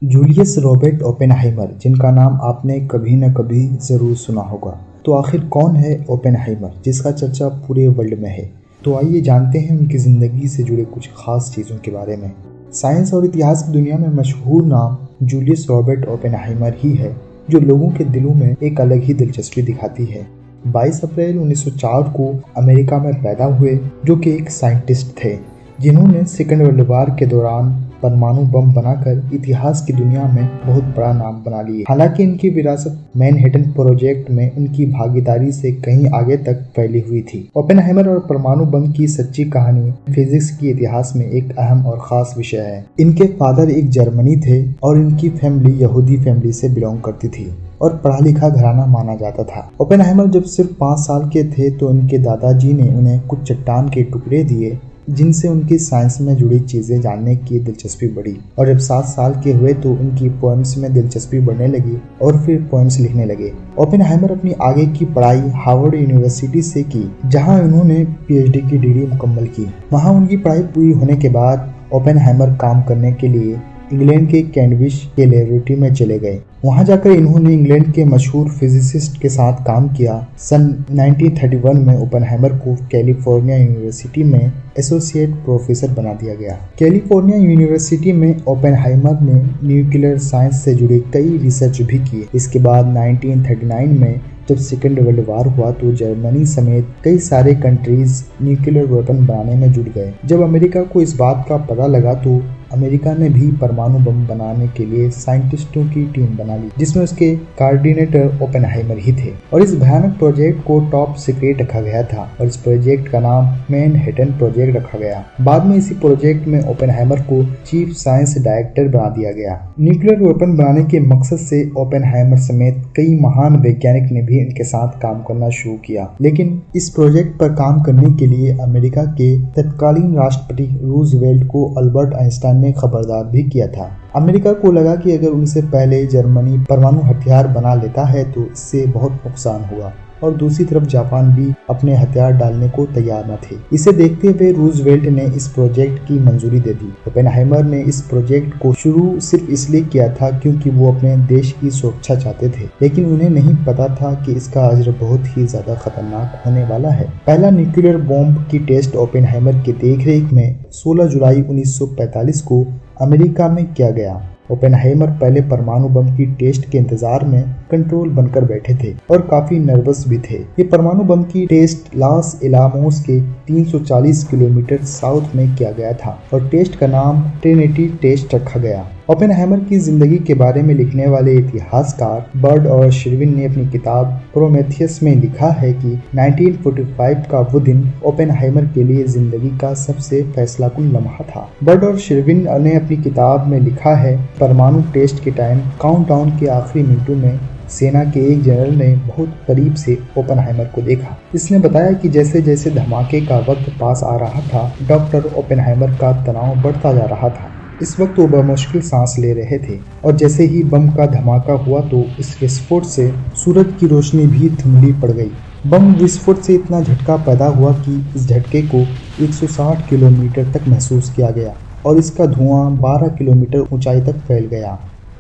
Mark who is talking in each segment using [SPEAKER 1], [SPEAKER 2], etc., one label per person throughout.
[SPEAKER 1] Julius Robert Oppenheimer, जिनका नाम आपने कभी न कभी ज़रूर सुना होगा। तो आखिर कौन है ओपेनहाइमर, जिसका चर्चा पूरे वर्ल्ड में है? तो आइए जानते हैं उनकी ज़िंदगी से जुड़े कुछ खास चीज़ों के बारे में। साइंस और इतिहास की दुनिया में मशहूर नाम जूलियस रॉबर्ट ओपेनहाइमर ही है, जो लोगों के दिलों में एक अलग ही दिलचस्पी दिखाती है। 22 अप्रैल 1904 को अमेरिका में पैदा हुए, जो कि एक साइंटिस्ट थे जिन्होंने सेकेंड वर्ल्ड वॉर के दौरान परमाणु बम बनाकर इतिहास की दुनिया में बहुत बड़ा नाम बना लिए। हालांकि इनकी विरासत मैनहट्टन प्रोजेक्ट में उनकी भागीदारी से कहीं आगे तक फैली हुई थी। ओपेनहाइमर और परमाणु बम की सच्ची कहानी फिजिक्स के इतिहास में एक अहम और खास विषय है। इनके फादर एक जर्मनी थे और इनकी फैमिली यहूदी फैमिली से बिलोंग करती थी और पढ़ा लिखा घराना माना जाता था। ओपेनहाइमर जब सिर्फ 5 साल के थे तो उनके दादाजी ने उन्हें कुछ चट्टान के टुकड़े दिए, जिनसे उनकी साइंस में जुड़ी चीजें जानने की दिलचस्पी बढ़ी। और जब 7 साल के हुए तो उनकी पोएम्स में दिलचस्पी बढ़ने लगी और फिर पोएम्स लिखने लगे। ओपेनहाइमर अपनी आगे की पढ़ाई हार्वर्ड यूनिवर्सिटी से की, जहां उन्होंने पीएचडी की डिग्री मुकम्मल की। वहां उनकी पढ़ाई पूरी होने के बाद ओपेनहाइमर काम करने के लिए इंग्लैंड के कैम्ब्रिज के लैबोरेटरी में चले गए। वहां जाकर इन्होंने इंग्लैंड के मशहूर फिजिसिस्ट के साथ काम किया। सन 1931 में ओपेनहाइमर को कैलिफोर्निया यूनिवर्सिटी में एसोसिएट प्रोफेसर बना दिया गया। कैलिफोर्निया यूनिवर्सिटी में ओपेनहाइमर ने न्यूक्लियर साइंस से जुड़े कई रिसर्च भी किए। इसके बाद 1939 में जब सेकेंड वर्ल्ड वॉर हुआ तो जर्मनी समेत कई सारे कंट्रीज न्यूक्लियर वेपन बनाने में जुट गए। जब अमेरिका को इस बात का पता लगा तो अमेरिका ने भी परमाणु बम बनाने के लिए साइंटिस्टों की टीम बना ली, जिसमें उसके कोऑर्डिनेटर ओपेनहाइमर ही थे। और इस भयानक प्रोजेक्ट को टॉप सीक्रेट रखा गया था और इस प्रोजेक्ट का नाम मैनहट्टन प्रोजेक्ट रखा गया। बाद में इसी प्रोजेक्ट में ओपेनहाइमर को चीफ साइंस डायरेक्टर बना दिया गया। न्यूक्लियर वेपन बनाने के मकसद से ओपेनहाइमर समेत कई महान वैज्ञानिक ने भी इनके साथ काम करना शुरू किया। लेकिन इस प्रोजेक्ट पर काम करने के लिए अमेरिका के तत्कालीन राष्ट्रपति रूजवेल्ट को अल्बर्ट आइंस्टाइन ने खबरदार भी किया था। अमेरिका को लगा कि अगर उनसे पहले जर्मनी परमाणु हथियार बना लेता है तो इससे बहुत नुकसान होगा, और दूसरी तरफ जापान भी अपने हथियार डालने को तैयार न थे। इसे देखते हुए रूजवेल्ट ने इस प्रोजेक्ट की मंजूरी दे दी। ओपेनहाइमर ने इस प्रोजेक्ट को शुरू सिर्फ इसलिए किया था क्योंकि वो अपने देश की सुरक्षा चाहते थे, लेकिन उन्हें नहीं पता था कि इसका अजर बहुत ही ज्यादा खतरनाक होने वाला है। पहला न्यूक्लियर बॉम्ब की टेस्ट ओपेनहाइमर की देखरेख में 16 जुलाई 1945 को अमेरिका में किया गया। ओपेनहाइमर पहले परमाणु बम की टेस्ट के इंतजार में कंट्रोल बनकर बैठे थे और काफी नर्वस भी थे। ये परमाणु बम की टेस्ट लॉस एलामोस के 340 किलोमीटर साउथ में किया गया था और टेस्ट का नाम ट्रिनिटी टेस्ट रखा गया। ओपेनहाइमर की जिंदगी के बारे में लिखने वाले इतिहासकार बर्ड और शिर्विन ने अपनी किताब प्रोमेथियस में लिखा है कि 1945 का वो दिन ओपेनहाइमर के लिए जिंदगी का सबसे फैसलाकुन लम्हा था। बर्ड और शिर्विन ने अपनी किताब में लिखा है, परमाणु टेस्ट के टाइम काउंटडाउन के आखिरी मिनटों में सेना के एक जनरल ने बहुत करीब से ओपेनहाइमर को देखा। इसने बताया कि जैसे जैसे धमाके का वक्त पास आ रहा था, डॉक्टर ओपेनहाइमर का तनाव बढ़ता जा रहा था। इस वक्त वो बमुश्किल सांस ले रहे थे और जैसे ही बम का धमाका हुआ तो इस विस्फोट से सूरज की रोशनी भी धुंधली पड़ गई। बम विस्फोट से इतना झटका पैदा हुआ कि इस झटके को 160 किलोमीटर तक महसूस किया गया और इसका धुआं 12 किलोमीटर ऊंचाई तक फैल गया।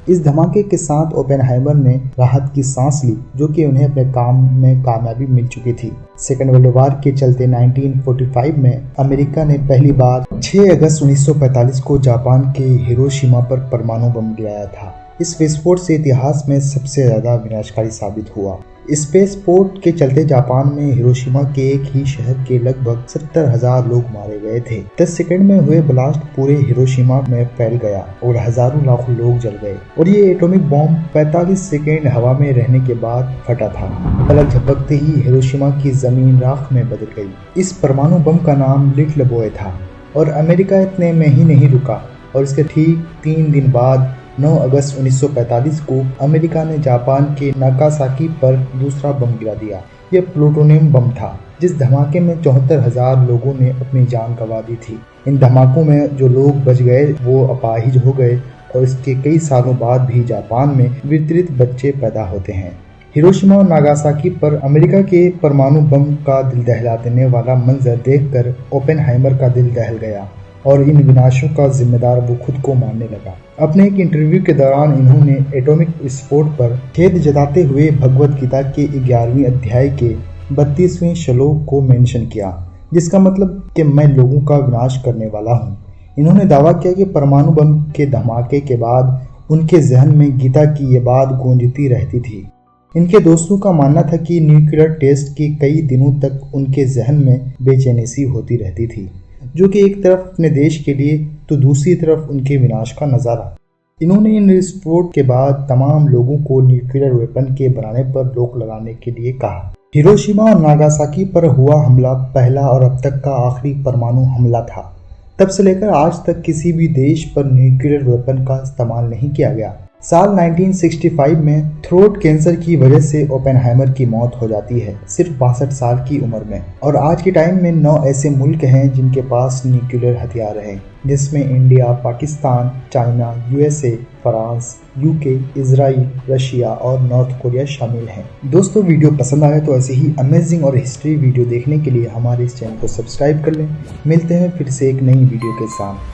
[SPEAKER 1] इस धमाके के साथ ओपेनहाइमर ने राहत की सांस ली, जो कि उन्हें अपने काम में कामयाबी मिल चुकी थी। सेकेंड वर्ल्ड वॉर के चलते 1945 में अमेरिका ने पहली बार 6 अगस्त 1945 को जापान के हिरोशिमा पर परमाणु बम गिराया था। इस विस्फोट से इतिहास में सबसे ज्यादा विनाशकारी साबित हुआ। स्पेस पोर्ट के चलते जापान में हिरोशिमा के एक ही शहर के लगभग 70,000 लोग मारे गए थे। 10 सेकंड में हुए ब्लास्ट पूरे हिरोशिमा में फैल गया और हजारों लाखों लोग जल गए और ये एटॉमिक बॉम्ब 45 सेकंड हवा में रहने के बाद फटा था। पलक झपकते ही हिरोशिमा की जमीन राख में बदल गई। इस परमाणु बम का नाम लिटिल बॉय था और अमेरिका इतने में ही नहीं रुका और इसके ठीक 3 दिन बाद 9 अगस्त 1945 को अमेरिका ने जापान के नागासाकी पर दूसरा बम गिरा दिया। यह प्लूटोनियम बम था, जिस धमाके में 74,000 लोगों ने अपनी जान गंवा दी थी। इन धमाकों में जो लोग बच गए वो अपाहिज हो गए और इसके कई सालों बाद भी जापान में वितरित बच्चे पैदा होते हैं। हिरोशिमा और नागासाकी पर अमेरिका के परमाणु बम का दिल दहला देने वाला मंजर देखकर ओपेनहाइमर का दिल दहल गया और इन विनाशों का जिम्मेदार वो खुद को मानने लगा। अपने एक इंटरव्यू के दौरान इन्होंने एटॉमिक विस्फोट पर खेद जताते हुए भगवत गीता के 11वें अध्याय के 32वें श्लोक को मेंशन किया, जिसका मतलब कि मैं लोगों का विनाश करने वाला हूँ। इन्होंने दावा किया कि परमाणु बम के धमाके के बाद उनके जहन में गीता की ये बात गूंजती रहती थी। इनके दोस्तों का मानना था कि न्यूक्लियर टेस्ट के कई दिनों तक उनके जहन में बेचैनी सी होती रहती थी, जो कि एक तरफ अपने देश के लिए तो दूसरी तरफ उनके विनाश का नज़ारा। इन्होंने इन विस्फोट के बाद तमाम लोगों को न्यूक्लियर वेपन के बनाने पर रोक लगाने के लिए कहा। हिरोशिमा और नागासाकी पर हुआ हमला पहला और अब तक का आखिरी परमाणु हमला था। तब से लेकर आज तक किसी भी देश पर न्यूक्लियर वेपन का इस्तेमाल नहीं किया गया। साल 1965 में थ्रोट कैंसर की वजह से ओपेनहाइमर की मौत हो जाती है, सिर्फ 62 साल की उम्र में। और आज के टाइम में 9 ऐसे मुल्क हैं जिनके पास न्यूक्लियर हथियार हैं, जिसमें India, Pakistan, China, USA, France, UK, Israel, Russia और नॉर्थ कोरिया शामिल हैं। दोस्तों, वीडियो पसंद आए तो ऐसे ही अमेजिंग और हिस्ट्री वीडियो देखने के लिए हमारे इस चैनल को सब्सक्राइब कर लें। मिलते हैं फिर से एक नई वीडियो के साथ।